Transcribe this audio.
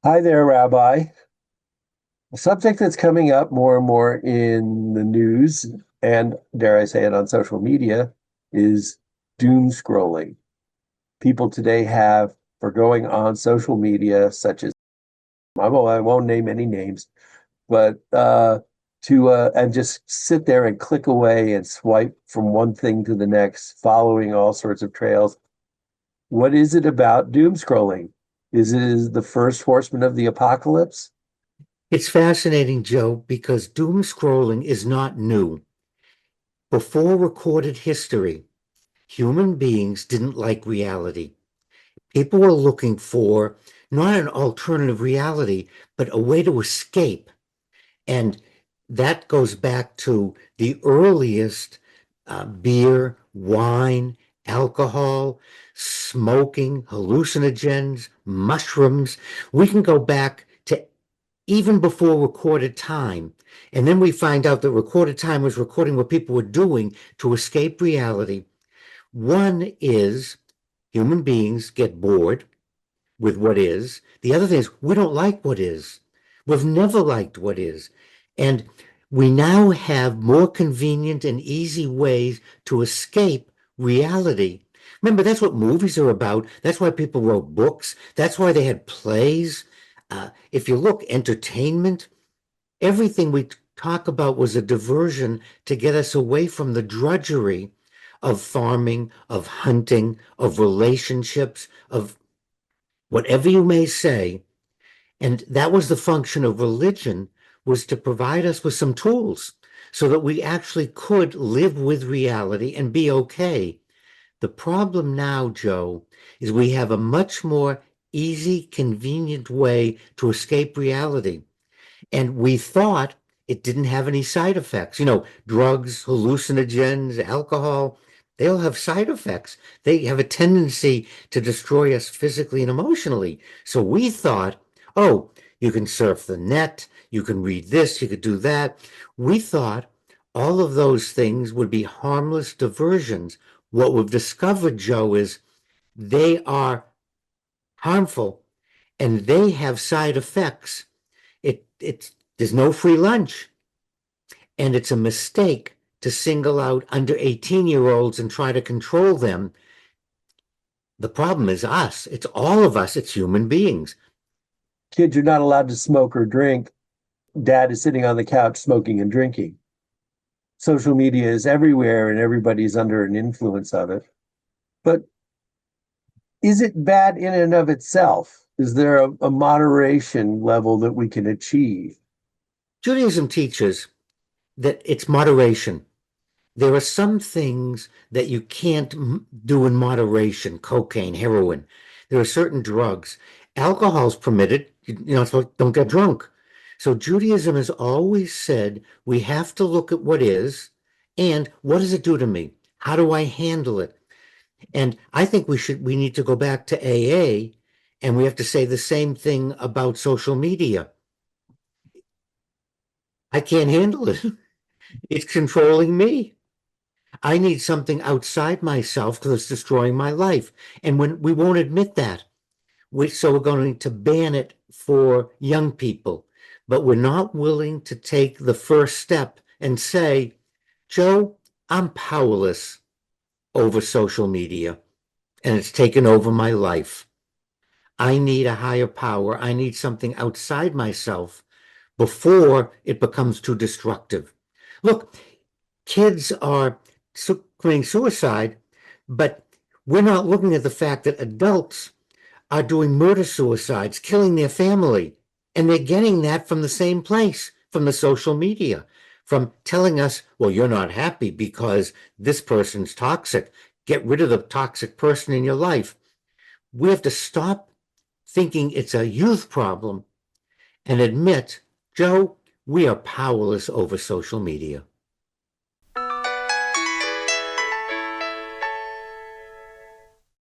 Hi there, Rabbi. A subject that's coming up more and more in the news, and dare I say it, on social media, is doom scrolling. People today have, for going on social media, such as, I won't name any names, but to and just sit there and click away and swipe from one thing to the next, following all sorts of trails. What is it about doom scrolling? Is it the first horseman of the apocalypse? It's fascinating, Joe, because doom scrolling is not new. Before recorded history, human beings didn't like reality. People were looking for not an alternative reality, but a way to escape. And that goes back to the earliest beer, wine, alcohol, smoking, hallucinogens, mushrooms. We can go back to even before recorded time. And then we find out that recorded time was recording what people were doing to escape reality. One is human beings get bored with what is. The other thing is we don't like what is. We've never liked what is. And we now have more convenient and easy ways to escape reality. Remember, that's what movies are about. That's why people wrote books. That's why they had plays. If you look, entertainment, everything we talk about was a diversion to get us away from the drudgery of farming, of hunting, of relationships, of whatever you may say. And that was the function of religion, was to provide us with some tools so that we actually could live with reality and be okay. The problem now, Joe, is we have a much more easy, convenient way to escape reality. And we thought it didn't have any side effects. Drugs, hallucinogens, alcohol, they all have side effects. They have a tendency to destroy us physically and emotionally. So we thought, oh, you can surf the net, you can read this, you could do that. We thought all of those things would be harmless diversions. What we've discovered, Joe, is they are harmful and they have side effects. It's there's no free lunch, and it's a mistake to single out under 18-year-olds and try to control them. The problem is us. It's all of us. It's human beings. Kids are not allowed to smoke or drink. Dad is sitting on the couch smoking and drinking. Social media is everywhere and everybody's under an influence of it. But is it bad in and of itself? Is there a moderation level that we can achieve? Judaism teaches that it's moderation. There are some things that you can't do in moderation: cocaine, heroin. There are certain drugs. Alcohol's permitted. So don't get drunk. So Judaism has always said we have to look at what is and what does it do to me? How do I handle it? And I think we need to go back to AA, and we have to say the same thing about social media. I can't handle it. It's controlling me. I need something outside myself because it's destroying my life. And when we won't admit that, so we're going to ban it for young people, but we're not willing to take the first step and say, Joe, I'm powerless over social media and it's taken over my life. I need a higher power. I need something outside myself before it becomes too destructive. Look, kids are committing suicide, but we're not looking at the fact that adults are doing murder suicides, killing their family. And they're getting that from the same place, from the social media, from telling us, well, you're not happy because this person's toxic. Get rid of the toxic person in your life. We have to stop thinking it's a youth problem and admit, Joe, we are powerless over social media.